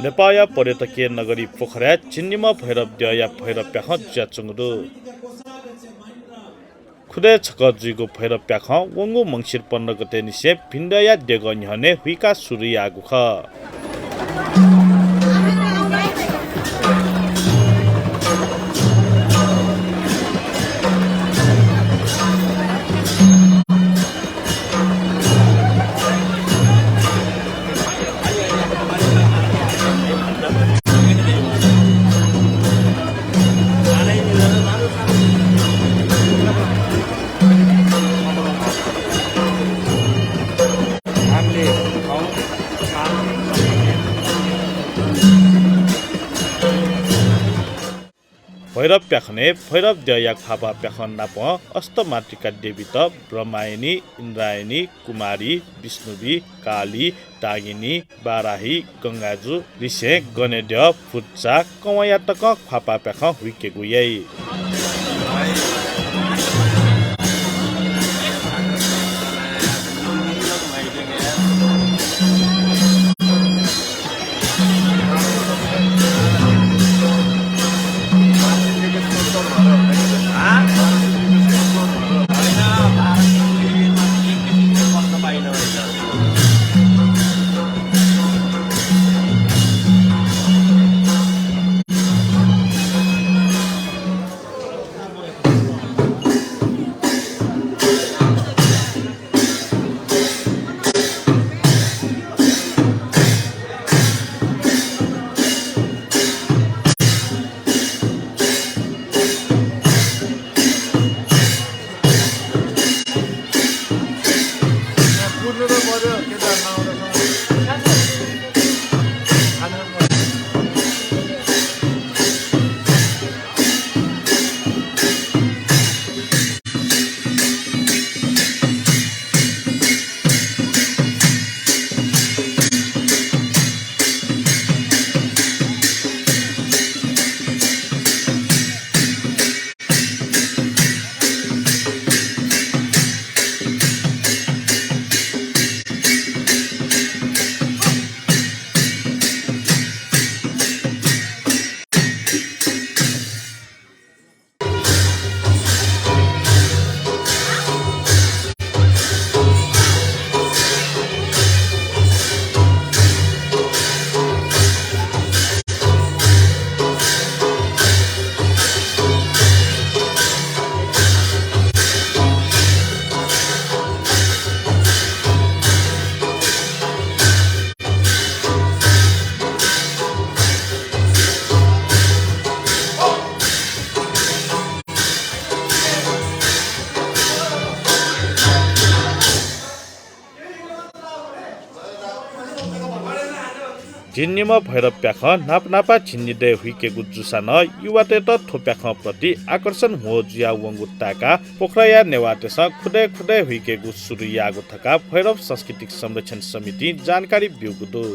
नेपाया पर्यटकीय नगरी पोखरा चिन्नीमा भैरव द्या भैरव प्याख ज्याचुङरु खुदे छक जुइगो भैरव प्याख वंगु मंगिर 15 गते निसे भिन्डया देग न्हने हुइका सुरु आगु ख भैरव प्याखने भैरव द्याक फापा प्याखन नाप अष्टमातृका देवी त ब्रह्मायनी इन्द्रायणी कुमारी विष्णुवी काली डागिनी बाराही गंगाजु ऋषे गणेद्य फुच्चा कवयातक फापा प्याख हुइकेगु यई जिन्नीमा भैरव प्याख नापनापा छिन्निदे हुइकेगु जुसान युवाते त थोप्याख प्रति आकर्षण हो जुया वंगु ताका पोखराया नेवातेस खुदे खुदे हुइकेगु सुरु यागु थका भैरव सांस्कृतिक संरक्षण समिति जानकारी बिउगुदु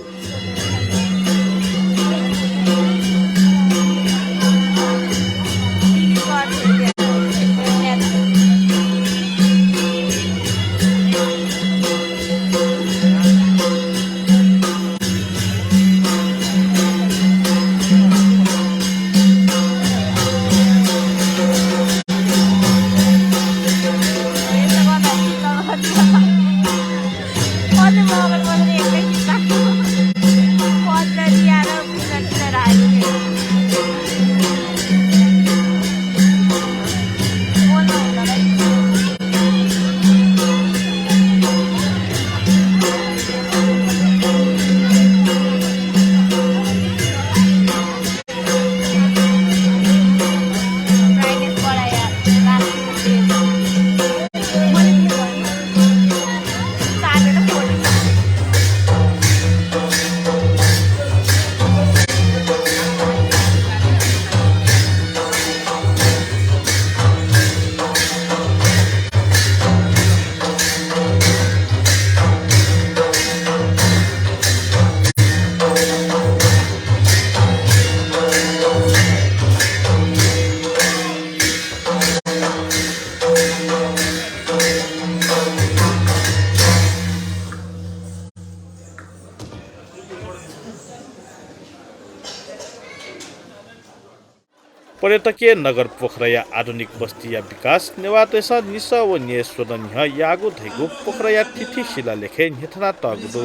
पर्यटकीय नगर पोखरया आधुनिक बस्तीया विकास नेवातेस निस व नियस्वदन्य यागो धैगो पोखरया तिथि शिलालेखे नेथना तगदो